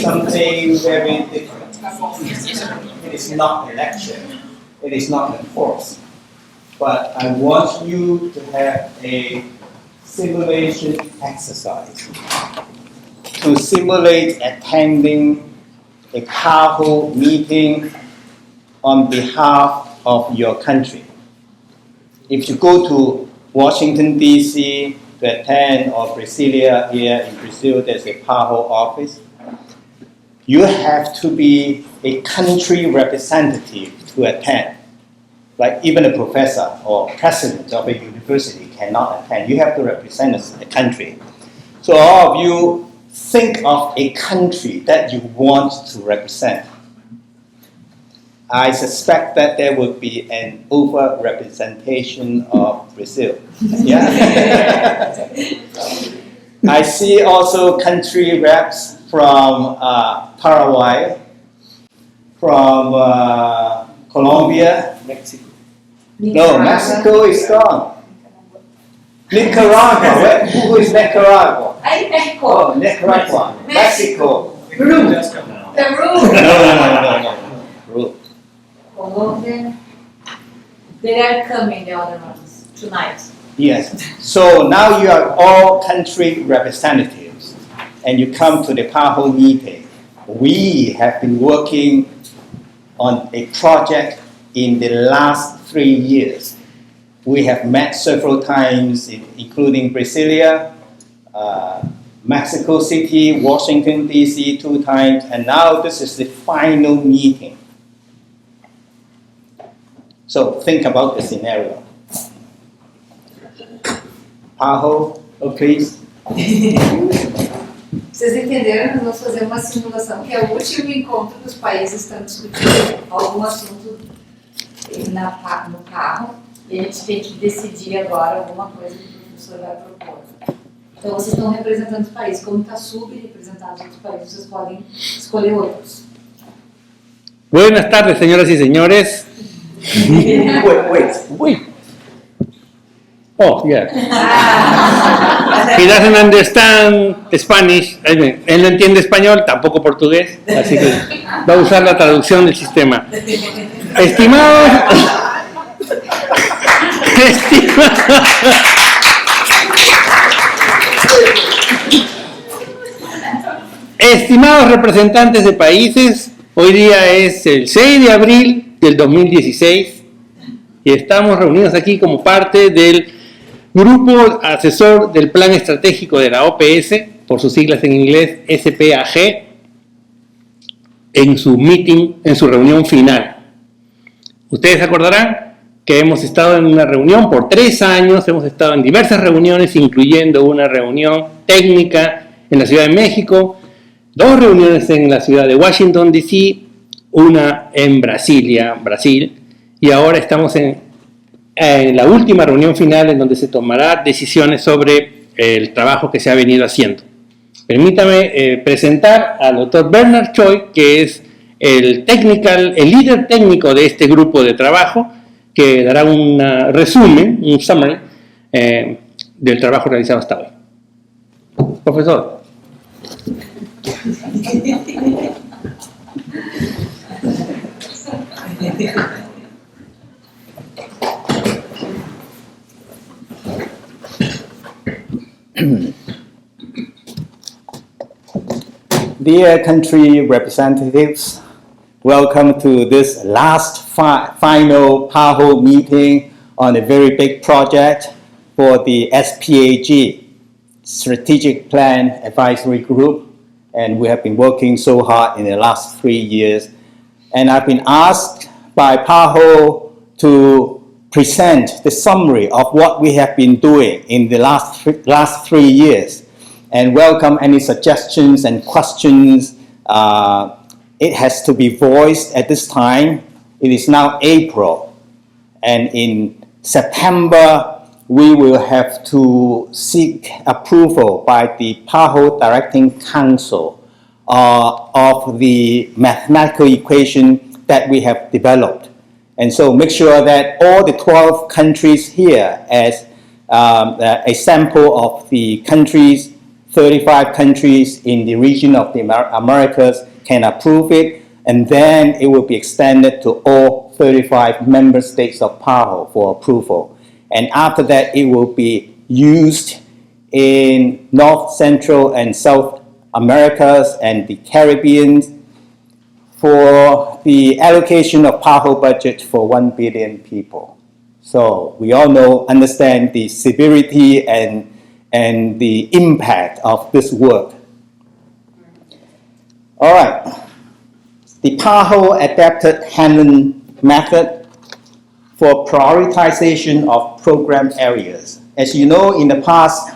something very different. It is not a lecture. It is not a course. But I want you to have a simulation exercise to simulate attending a PAHO meeting on behalf of your country. If you go to Washington, D.C. to attend, or Brasilia, here in Brazil, there's a PAHO office, you have to be a country representative to attend. Like even a professor or president of a university cannot attend. You have to represent a country. So all of you think of a country that you want to represent. I suspect that there would be an over-representation of Brazil. Yeah. I see also country reps from Paraguay, from Colombia, Mexico. No, Mexico is gone. Nicaragua. Who is Nicaragua? Oh, Nicaragua. Mexico. Peru. No. Peru. Colombia. They are coming, the other ones, tonight. Yes. So now you are all country representatives, and you come to the PAHO meeting. We have been working on a project in the last 3 years. We have met several times, including Brasilia, Mexico City, Washington, D.C. 2 times, and now this is the final meeting. So think about the scenario. PAHO, please. Vocês entenderam? Nós vamos fazer uma simulação, que é o último encontro dos países estão discutindo algum assunto no PAHO, e a gente tem que decidir agora alguma coisa que o professor vai propor. Então, vocês estão representando os países. Como está subrepresentados outros países, vocês podem escolher outros. Buenas tardes, señoras y señores. Wait. Oh, yeah. He doesn't understand Spanish. Él no entiende español, tampoco portugués, así que va a usar la traducción del sistema. Estimados representantes de países, hoy día es el 6 de abril del 2016 y estamos reunidos aquí como parte del Grupo Asesor del Plan Estratégico de la OPS, por sus siglas en inglés PAHO, en su meeting, en su reunión final. Ustedes acordarán que hemos estado en una reunión por 3 años, hemos estado en diversas reuniones, incluyendo una reunión técnica en la Ciudad de México, 2 reuniones en la ciudad de Washington, D.C., una en Brasilia, Brasil, y ahora estamos en la última reunión final en donde se tomará decisiones sobre el trabajo que se ha venido haciendo. Permítame presentar al doctor Bernard Choi, que es el líder técnico de este grupo de trabajo, que dará un resumen, un summary del trabajo realizado hasta hoy. Profesor. Dear country representatives, welcome to this last final PAHO meeting on a very big project for the SPAG, Strategic Plan Advisory Group, and we have been working so hard in the last 3 years. And I've been asked by PAHO to present the summary of what we have been doing in the last 3 years, and welcome any suggestions and questions. It has to be voiced at this time. It is now April, and in September we will have to seek approval by the PAHO Directing Council of the mathematical equation that we have developed. And so make sure that all the 12 countries here as a sample of the countries 35 countries in the region of the Americas can approve it, and then it will be extended to all 35 member states of PAHO for approval. And after that, it will be used in North, Central, and South Americas and the Caribbean for the allocation of PAHO budget for 1 billion people. So we all understand the severity and the impact of this work. All right. The PAHO adapted Hanlon method for prioritization of program areas. As you know, in the past,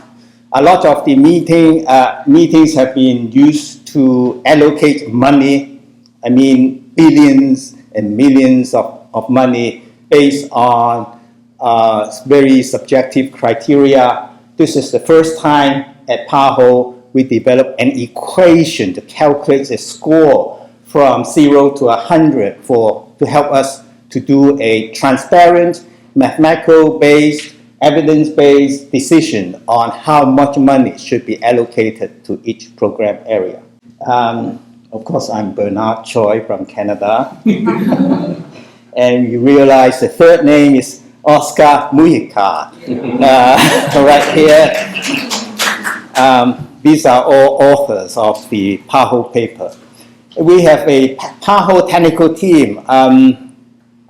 a lot of the meetings have been used to allocate money, billions and millions of money based on very subjective criteria. This is the first time at PAHO we developed an equation to calculate the score from 0 to 100 to help us to do a transparent, mathematical-based, evidence-based decision on how much money should be allocated to each program area. Of course, I'm Bernard Choi from Canada. And you realize the third name is Oscar Mujica, right here. These are all authors of the PAHO paper. We have a PAHO technical team.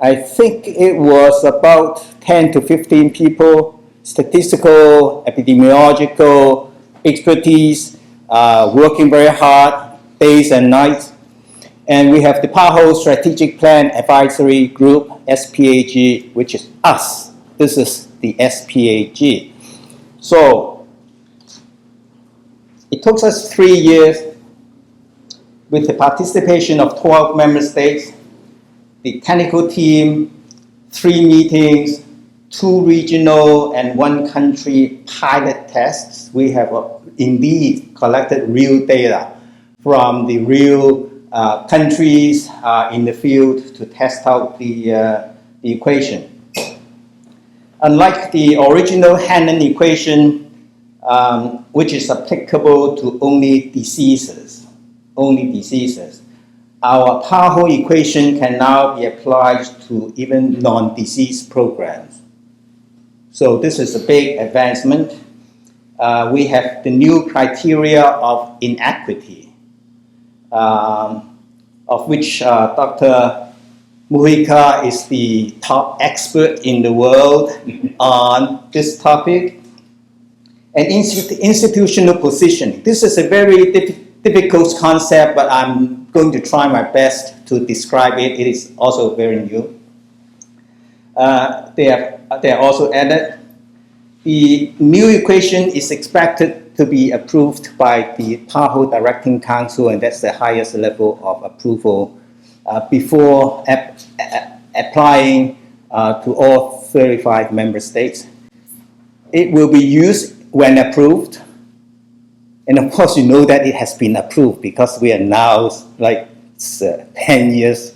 I think it was about 10 to 15 people, statistical, epidemiological expertise, working very hard, days and nights. And we have the PAHO Strategic Plan Advisory Group, SPAG, which is us. This is the SPAG. So it took us 3 years with the participation of 12 member states, the technical team, 3 meetings, 2 regional and 1 country pilot tests. We have indeed collected real data from the real countries in the field to test out the equation. Unlike the original Hanlon equation, which is applicable to only diseases, our PAHO equation can now be applied to even non-disease programs. So this is a big advancement. We have the new criteria of inequity, of which Dr. Mujica is the top expert in the world on this topic. And institutional positioning. This is a very difficult concept, but I'm going to try my best to describe it. It is also very new. They are also added. The new equation is expected to be approved by the PAHO Directing Council, and that's the highest level of approval before applying to all 35 member states. It will be used when approved. And of course, you know that it has been approved because we are now like 10 years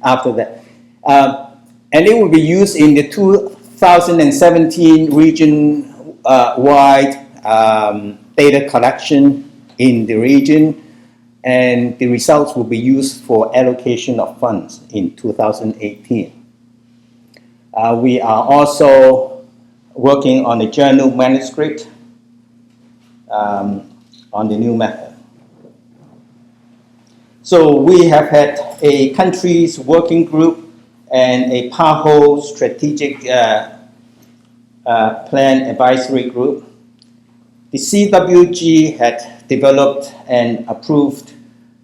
after that. And it will be used in the 2017 region-wide data collection in the region, and the results will be used for allocation of funds in 2018. We are also working on a journal manuscript on the new method. So we have had a countries working group and a PAHO strategic plan advisory group. The CWG had developed and approved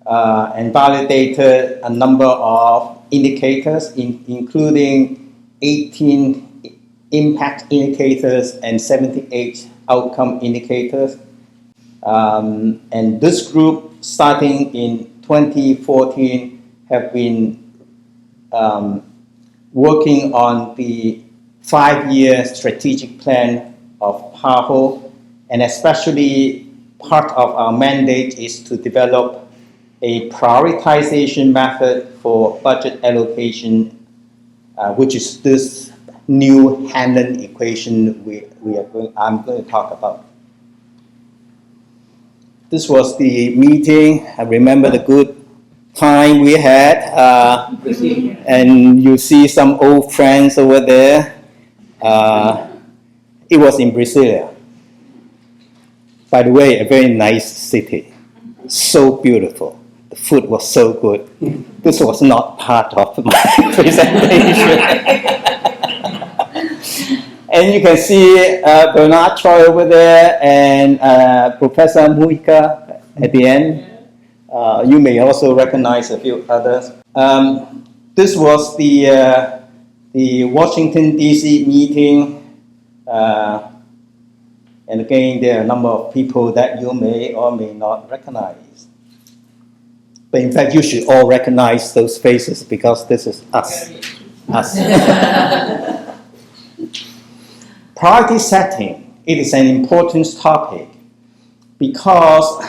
and validated a number of indicators, including 18 impact indicators and 78 outcome indicators. And this group, starting in 2014, have been working on the 5-year strategic plan of PAHO, and especially part of our mandate is to develop a prioritization method for budget allocation, which is this new Hanlon equation I'm going to talk about. This was the meeting. I remember the good time we had. And you see some old friends over there. It was in Brazil. By the way, a very nice city. So beautiful. The food was so good. This was not part of my presentation. And you can see Bernard Choi over there and Professor Mujica at the end. You may also recognize a few others. This was the Washington, D.C. meeting. And again, there are a number of people that you may or may not recognize. But in fact, you should all recognize those faces because this is us. Priority setting, it is an important topic because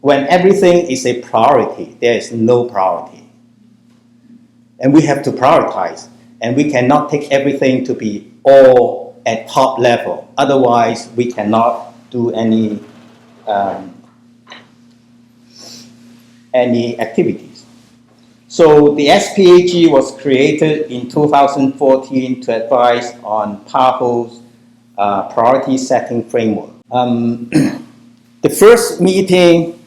when everything is a priority, there is no priority. And we have to prioritize, and we cannot take everything to be all at top level. Otherwise, we cannot do any activities. So the SPAG was created in 2014 to advise on PAHO's priority setting framework. The first meeting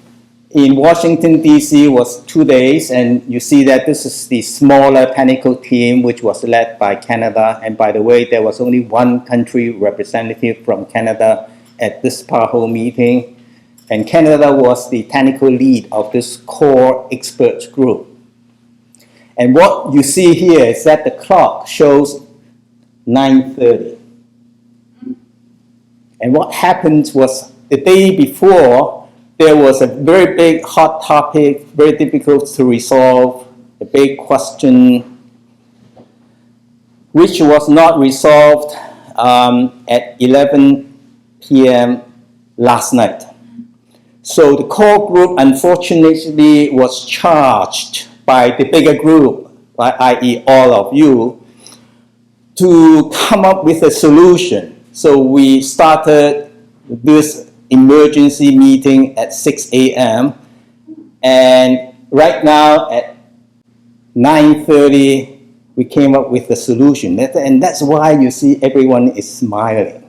in Washington, D.C. was 2 days, and you see that this is the smaller Pinnacle team, which was led by Canada. And by the way, there was only one country representative from Canada at this PAHO meeting. And Canada was the technical lead of this core experts group. And what you see here is that the clock shows 9:30. And what happened was the day before, there was a very big hot topic, very difficult to resolve, a big question, which was not resolved at 11 p.m. last night. So the core group, unfortunately, was charged by the bigger group, i.e. all of you, to come up with a solution. So we started this emergency meeting at 6 a.m. And right now at 9:30, we came up with a solution. And that's why you see everyone is smiling.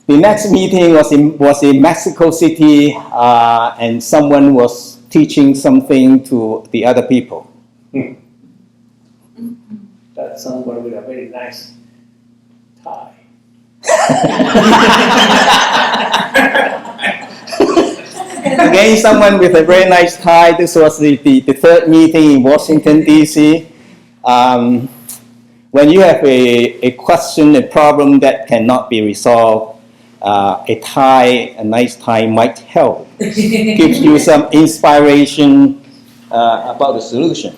The next meeting was in Mexico City, and someone was teaching something to the other people. That's someone with a very nice tie. Again, someone with a very nice tie. This was the third meeting in Washington, D.C. When you have a question, a problem that cannot be resolved, a nice tie might help. Gives you some inspiration about the solution.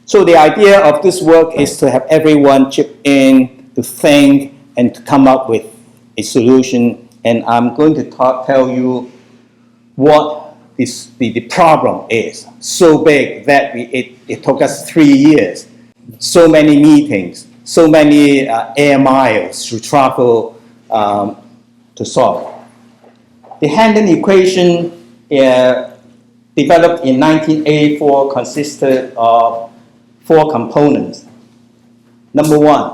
So the idea of this work is to have everyone chip in, to think, and to come up with a solution. And I'm going to tell you what the problem is. So big that it took us 3 years, so many meetings, so many air miles to travel to solve. The Hanlon equation developed in 1984 consisted of 4 components. Number 1,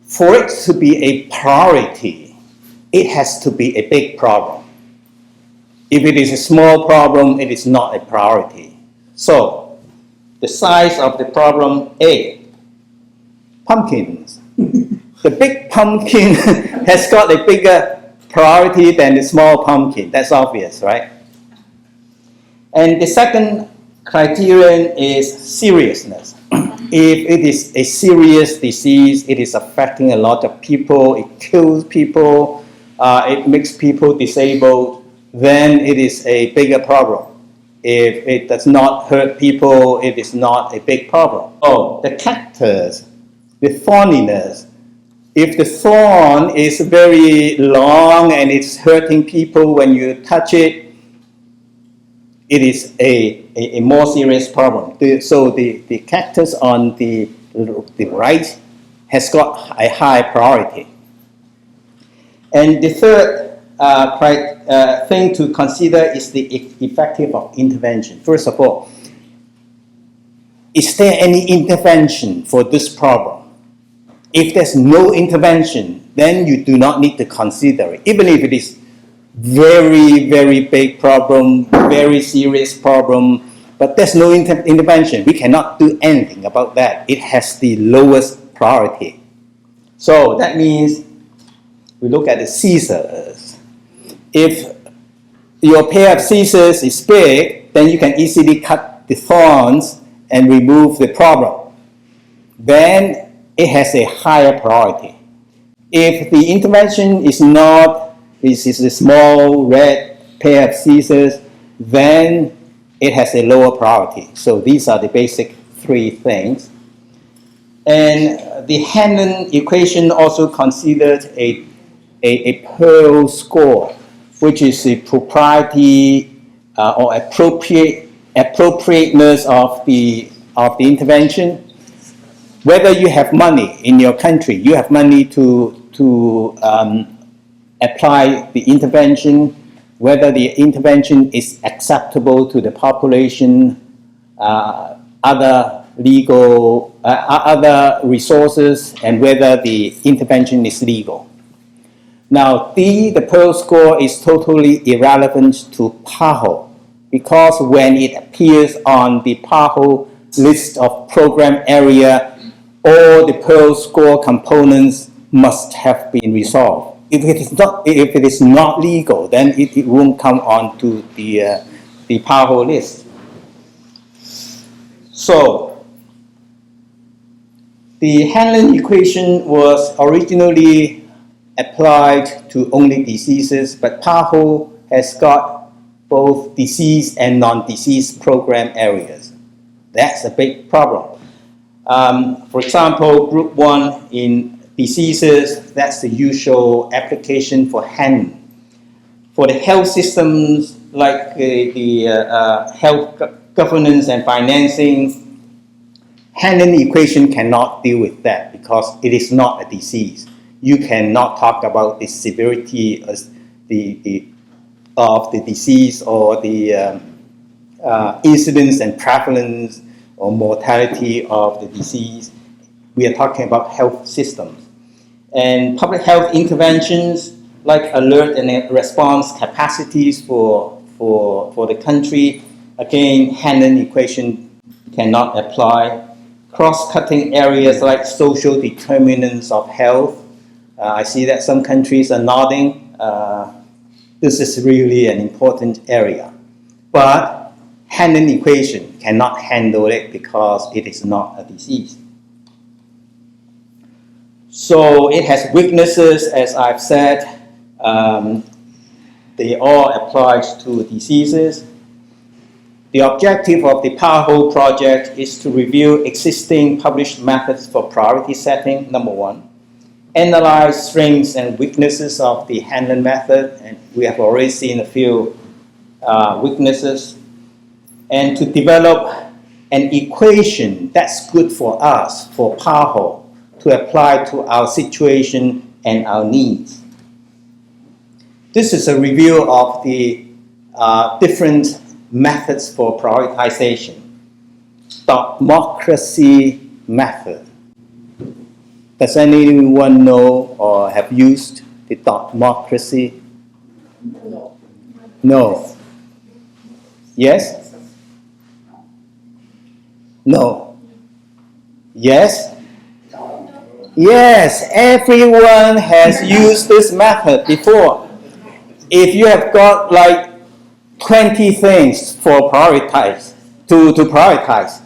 for it to be a priority, it has to be a big problem. If it is a small problem, it is not a priority. So, the size of the problem A, pumpkins. The big pumpkin has got a bigger priority than the small pumpkin. That's obvious, right? And the second criterion is seriousness. If it is a serious disease, it is affecting a lot of people, it kills people, it makes people disabled, then it is a bigger problem. If it does not hurt people, it is not a big problem. Oh, the cactus, the thorniness. If the thorn is very long and it's hurting people when you touch it, it is a more serious problem. So the cactus on the right has got a high priority. And the third thing to consider is the effective of intervention. First of all, is there any intervention for this problem? If there's no intervention, then you do not need to consider it. Even if it is very, very big problem, very serious problem, but there's no intervention. We cannot do anything about that. It has the lowest priority. So that means we look at the scissors. If your pair of scissors is big, then you can easily cut the thorns and remove the problem. Then it has a higher priority. If the intervention is not, is a small red pair of scissors, then it has a lower priority. So these are the basic three things. And the Hanlon equation also considered a PAHO score, which is the propriety or appropriateness of the intervention. Whether you have money in your country, you have money to apply the intervention, whether the intervention is acceptable to the population, other legal, other resources, and whether the intervention is legal. Now, the PAHO score is totally irrelevant to PAHO, because when it appears on the PAHO list of program area, all the PAHO score components must have been resolved. If it is not legal, then it won't come onto the PAHO list. So, the Hanlon equation was originally applied to only diseases, but PAHO has got both disease and non-disease program areas. That's a big problem. For example, group 1 in diseases, that's the usual application for Hanlon. For the health systems, like the health governance and financing, Hanlon equation cannot deal with that because it is not a disease. You cannot talk about the severity of the disease or the incidence and prevalence or mortality of the disease. We are talking about health systems. And public health interventions like alert and response capacities for the country, again, Hanlon equation cannot apply. Cross-cutting areas like social determinants of health. I see that some countries are nodding. This is really an important area. But Hanlon equation cannot handle it because it is not a disease. So it has weaknesses, as I've said. They all apply to diseases. The objective of the PAHO project is to review existing published methods for priority setting, number 1. Analyze strengths and weaknesses of the Hanlon method, and we have already seen a few weaknesses. And to develop an equation that's good for us, for PAHO, to apply to our situation and our needs. This is a review of the different methods for prioritization. Democracy method. Does anyone know or have used the democracy? No. Yes? No. Yes? Yes, everyone has used this method before. If you have got like 20 things for prioritize, to prioritize,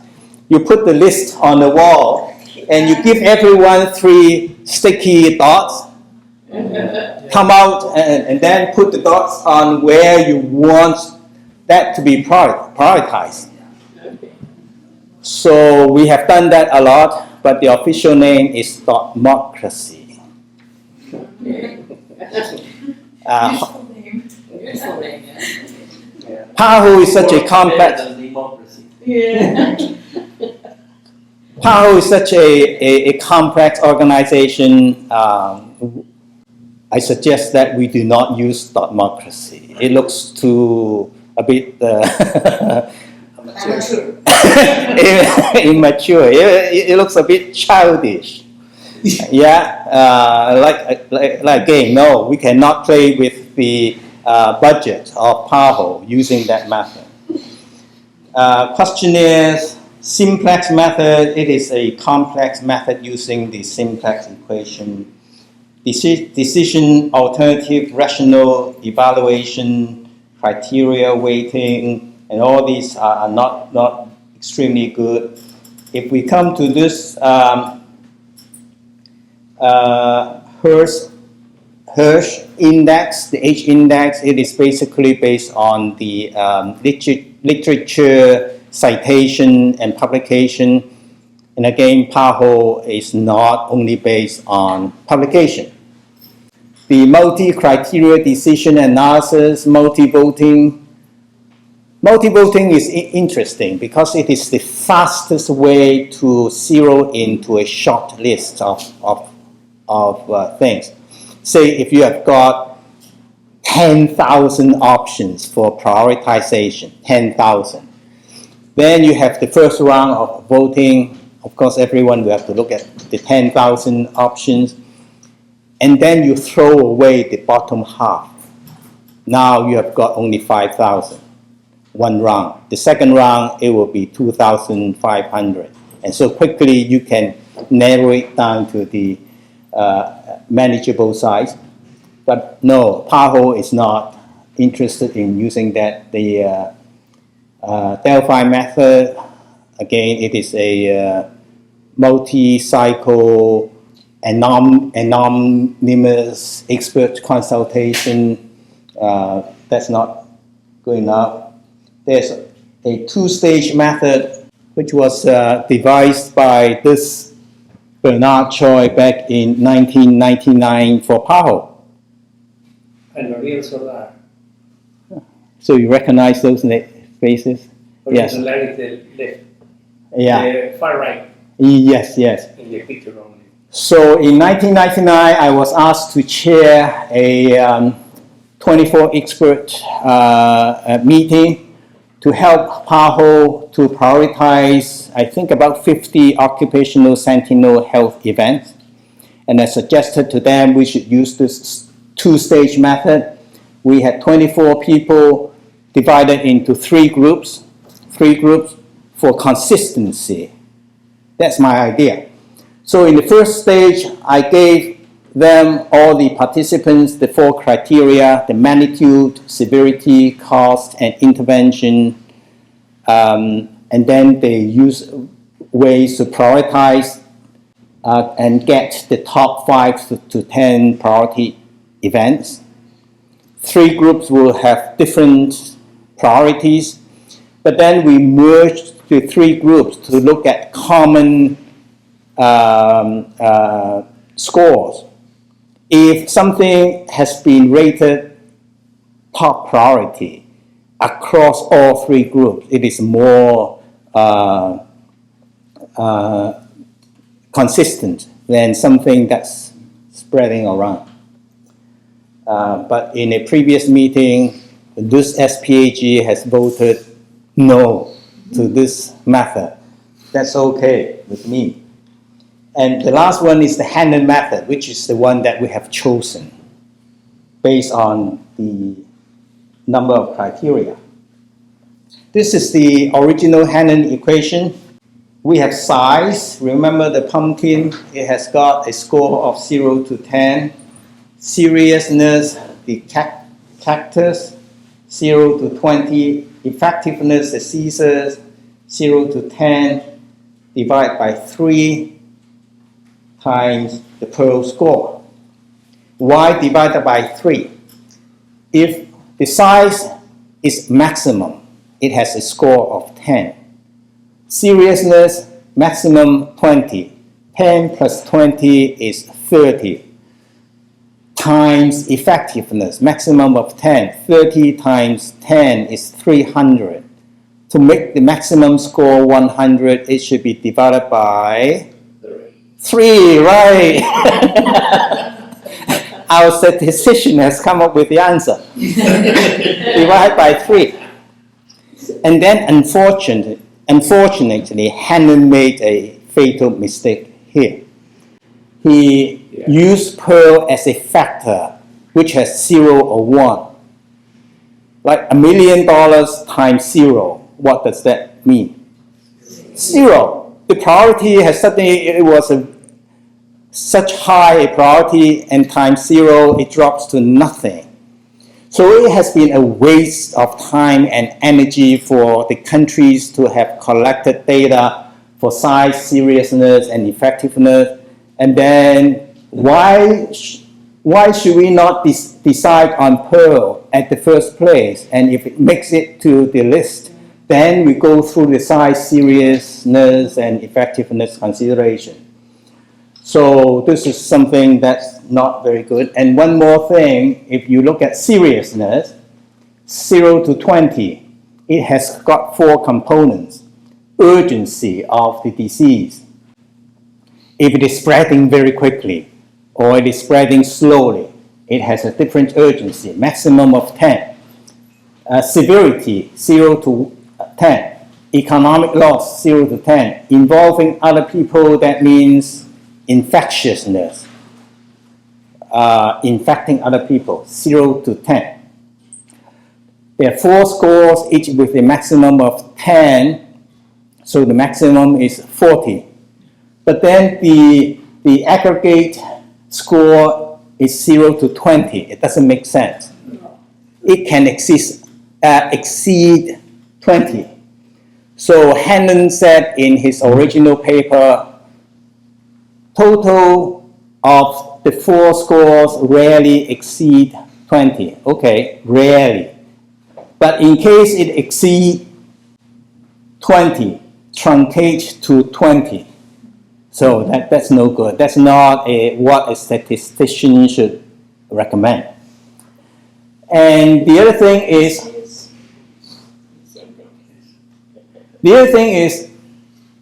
you put the list on the wall and you give everyone 3 sticky dots, come out and then put the dots on where you want that to be prioritized. So we have done that a lot, but the official name is democracy. PAHO is such a complex. PAHO is such a complex organization. I suggest that we do not use democracy. It looks a bit immature. It looks a bit childish. Like game. No, we cannot play with the budget of PAHO using that method. Questionnaires, simplex method. It is a complex method using the simplex equation. Decision, alternative, rational, evaluation, criteria, weighting, and all these are not extremely good. If we come to this Hirsch index, the H index, it is basically based on the literature, citation, and publication. And again, PAHO is not only based on publication. The multi-criteria decision analysis, multi-voting. Multi-voting is interesting because it is the fastest way to zero into a short list of things. Say if you have got 10,000 options for prioritization, 10,000. Then you have the first round of voting. Of course, everyone will have to look at the 10,000 options. And then you throw away the bottom half. Now you have got only 5,000, one round. The second round, it will be 2,500. And so quickly you can narrow it down to the manageable size. But no, PAHO is not interested in using that. The Delphi method, again, it is a multi-cycle anonymous expert consultation. That's not good enough. There's a two-stage method which was devised by this Bernard Choi back in 1999 for PAHO. And L'Oreal Solar. So you recognize those faces? Yes. The left, Yeah. the far right Yes. in the picture only. So in 1999, I was asked to chair a 24 expert meeting to help PAHO to prioritize, I think, about 50 occupational sentinel health events. And I suggested to them we should use this two-stage method. We had 24 people divided into three groups for consistency. That's my idea. So in the first stage, I gave them, all the participants, the four criteria: the magnitude, severity, cost, and intervention. And then they use ways to prioritize and get the top 5 to 10 priority events. Three groups will have different priorities, but then we merged the three groups to look at common scores. If something has been rated top priority across all three groups, it is more consistent than something that's spreading around. But in a previous meeting, this SPAG has voted no to this method. That's okay with me. And the last one is the Hanlon method, which is the one that we have chosen based on the number of criteria. This is the original Hanlon equation. We have size. Remember the pumpkin? It has got a score of 0 to 10. Seriousness, the cactus, 0 to 20. Effectiveness, the scissors, 0 to 10, divided by 3 times the Pearl score. Why divided by 3? If the size is maximum, it has a score of 10. Seriousness, maximum 20. 10 plus 20 is 30. Times effectiveness, maximum of 10. 30 times 10 is 300. To make the maximum score 100, it should be divided by 3, right? our statistician has come up with the answer. Divide by 3. And then unfortunately, Hanlon made a fatal mistake here. He used pearl as a factor which has 0 or 1. Like $1 million times 0. What does that mean? 0. The priority has suddenly, it was such high a priority, and times 0, it drops to nothing. So it has been a waste of time and energy for the countries to have collected data for size, seriousness, and effectiveness. And then why should we not decide on pearl at the first place? And if it makes it to the list, then we go through the size, seriousness, and effectiveness consideration. So this is something that's not very good. And one more thing, if you look at seriousness, 0 to 20, it has got 4 components. Urgency of the disease. If it is spreading very quickly, or it is spreading slowly, it has a different urgency, maximum of 10. Severity, 0 to 10. Economic loss, 0 to 10. Involving other people, that means infectiousness, infecting other people, 0 to 10. There are 4 scores, each with a maximum of 10, so the maximum is 40. But then the aggregate score is 0 to 20. It doesn't make sense. It can exceed 20. So Hanlon said in his original paper, total of the 4 scores rarely exceed 20. Okay, rarely. But in case it exceeds 20, truncate to 20. So that's no good. That's not what a statistician should recommend. And the other thing is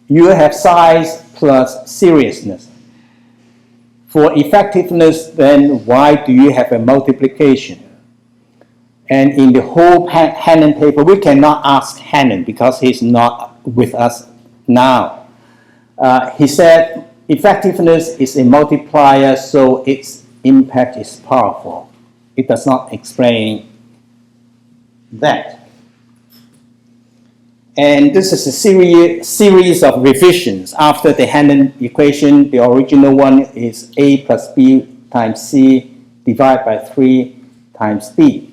you have size plus seriousness. For effectiveness, then why do you have a multiplication? And in the whole Hanlon paper, we cannot ask Hanlon because he's not with us now. He said effectiveness is a multiplier, so its impact is powerful. It does not explain that. And this is a series of revisions. After the Hanlon equation, the original one is A plus B times C divided by 3 times D.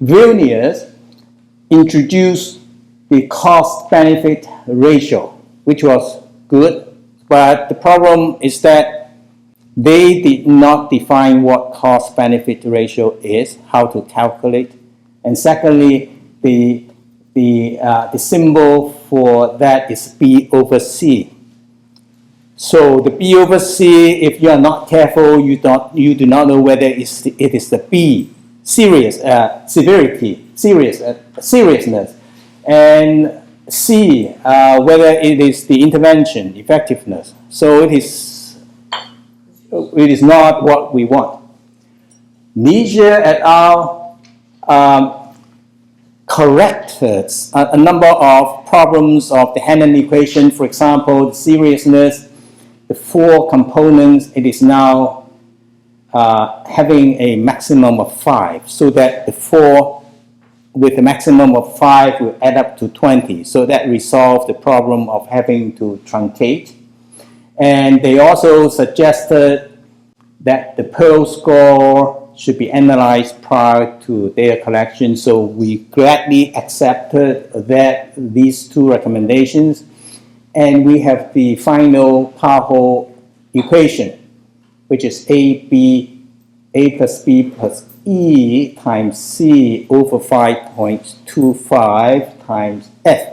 Vilnius introduced the cost-benefit ratio, which was good, but the problem is that they did not define what cost-benefit ratio is, how to calculate. And secondly, the symbol for that is B over C. So the B over C, if you are not careful, you do not know whether it is the B, seriousness, and C, whether it is the intervention, effectiveness. So it is not what we want. Nietzsche et al. Corrected a number of problems of the Hanlon equation. For example, the seriousness, the 4 components, it is now having a maximum of 5, so that the 4 with a maximum of 5 will add up to 20. So that resolved the problem of having to truncate. And they also suggested that the Pearl score should be analyzed prior to their collection. So we gladly accepted these 2 recommendations. And we have the final PAHO equation, which is A plus B plus E times C over 5.25 times F.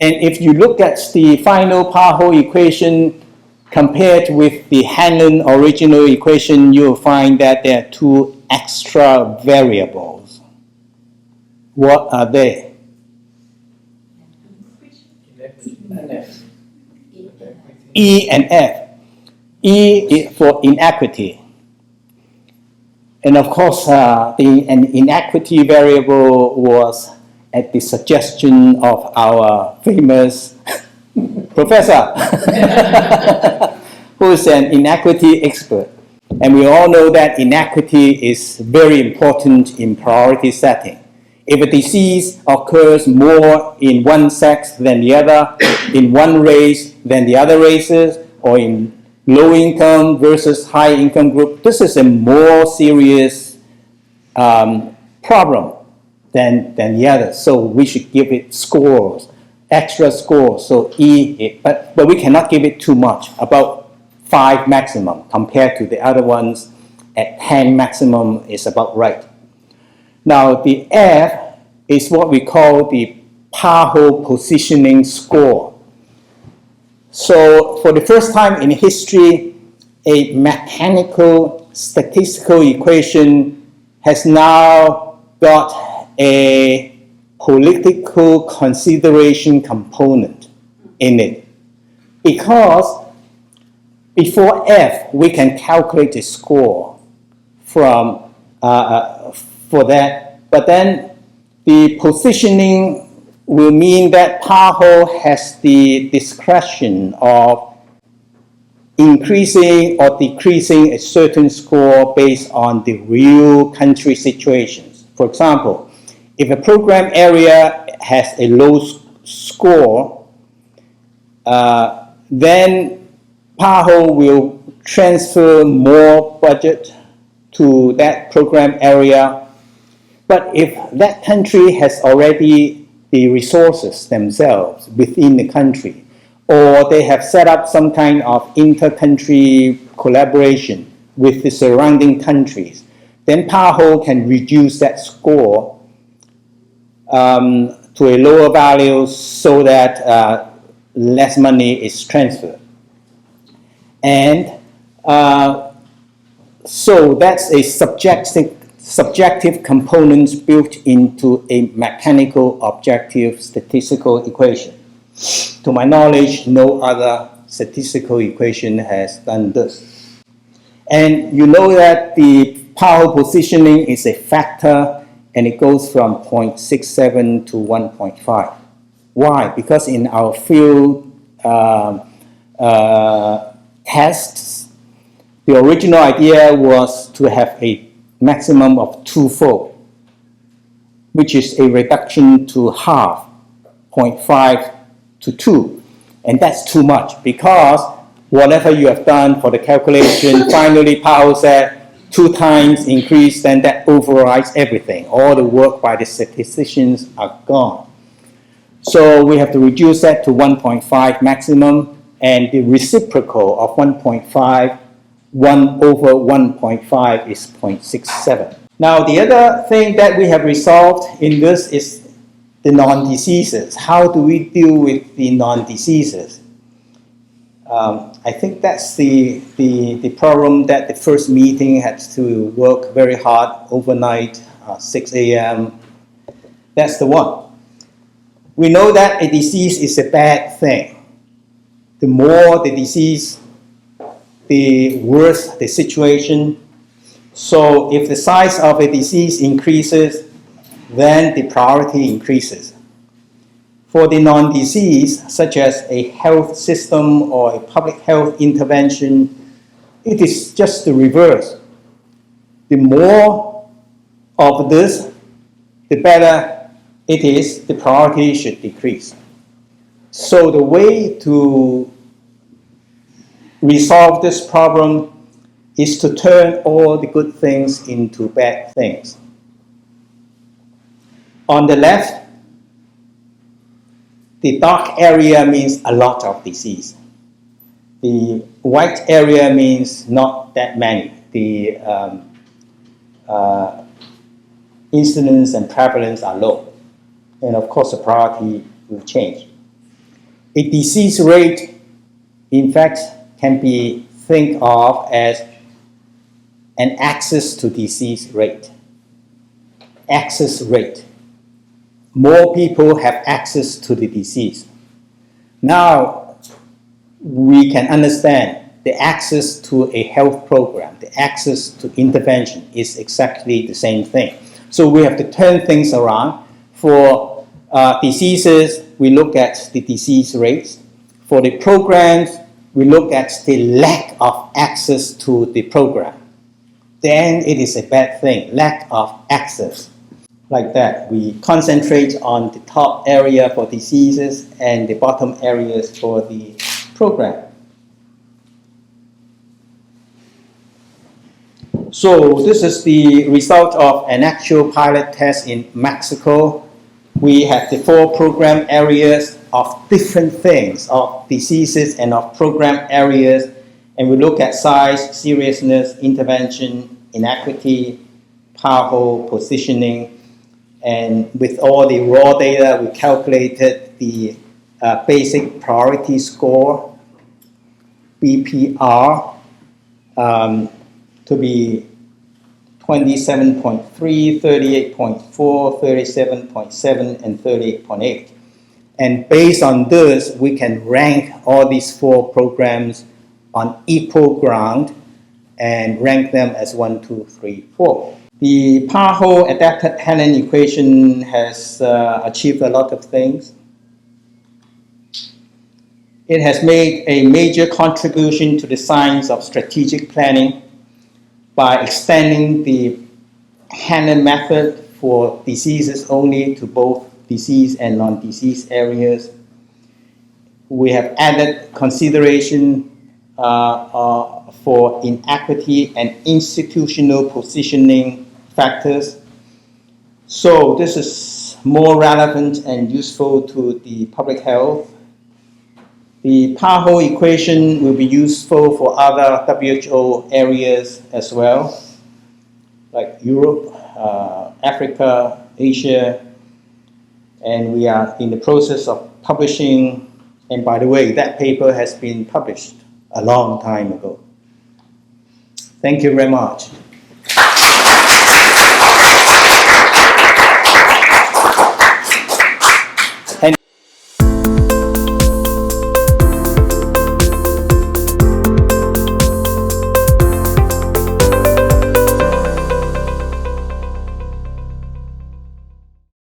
And if you look at the final PAHO equation compared with the Hanlon original equation, you'll find that there are 2 extra variables. What are they? E and F. E is for inequity. And of course, an inequity variable was at the suggestion of our famous professor, who is an inequity expert. And we all know that inequity is very important in priority setting. If a disease occurs more in one sex than the other, in one race than the other races, or in low income versus high income group, this is a more serious problem than the others. So we should give it scores, extra scores. So but we cannot give it too much, about 5 maximum compared to the other ones at 10 maximum is about right. Now the F is what we call the PAHO positioning score. So for the first time in history, a mechanical statistical equation has now got a political consideration component in it. Because before F, we can calculate the score from for that, but then the positioning will mean that PAHO has the discretion of increasing or decreasing a certain score based on the real country situations. For example, if a program area has a low score, then PAHO will transfer more budget to that program area. But if that country has already the resources themselves within the country, or they have set up some kind of inter-country collaboration with the surrounding countries, then PAHO can reduce that score to a lower value so that less money is transferred. And so that's a subjective components built into a mechanical objective statistical equation. To my knowledge, no other statistical equation has done this. And you know that the PAHO positioning is a factor and it goes from 0.67 to 1.5. Why? Because in our field tests, the original idea was to have a maximum of 2-fold, which is a reduction to half, 0.5 to 2. And that's too much because whatever you have done for the calculation, finally PAHO said 2 times increase, then that overrides everything. All the work by the statisticians are gone. So we have to reduce that to 1.5 maximum, and the reciprocal of 1.5, 1 over 1.5 is 0.67. Now the other thing that we have resolved in this is the non-diseases. How do we deal with the non-diseases? I think that's the problem that the first meeting had to work very hard overnight, 6 a.m. That's the one. We know that a disease is a bad thing. The more the disease, the worse the situation. So if the size of a disease increases, then the priority increases. For the non-disease, such as a health system or a public health intervention, it is just the reverse. The more of this, the better it is, the priority should decrease. So the way to resolve this problem is to turn all the good things into bad things. On the left, the dark area means a lot of disease. The white area means not that many. The incidence and prevalence are low. And of course, the priority will change. A disease rate, in fact, can be think of as an access to disease rate. Access rate. More people have access to the disease. Now, we can understand the access to a health program, the access to intervention is exactly the same thing. So we have to turn things around. For diseases, we look at the disease rates. For the programs, we look at the lack of access to the program. Then it is a bad thing, lack of access. Like that, we concentrate on the top area for diseases and the bottom areas for the program. So this is the result of an actual pilot test in Mexico. We had the 4 program areas of different things, of diseases and of program areas, and we look at size, seriousness, intervention, inequity, PAHO, positioning, and with all the raw data, we calculated the basic priority score, BPR, to be 27.3, 38.4, 37.7, and 38.8. And based on this, we can rank all these 4 programs on equal ground and rank them as 1, 2, 3, 4. The PAHO adapted Hanlon equation has achieved a lot of things. It has made a major contribution to the science of strategic planning by extending the Hanlon method for diseases only to both disease and non-disease areas. We have added consideration for inequity and institutional positioning factors. So this is more relevant and useful to the public health. The PAHO equation will be useful for other WHO areas as well, like Europe, Africa, Asia, and we are in the process of publishing, and by the way, that paper has been published a long time ago. Thank you very much.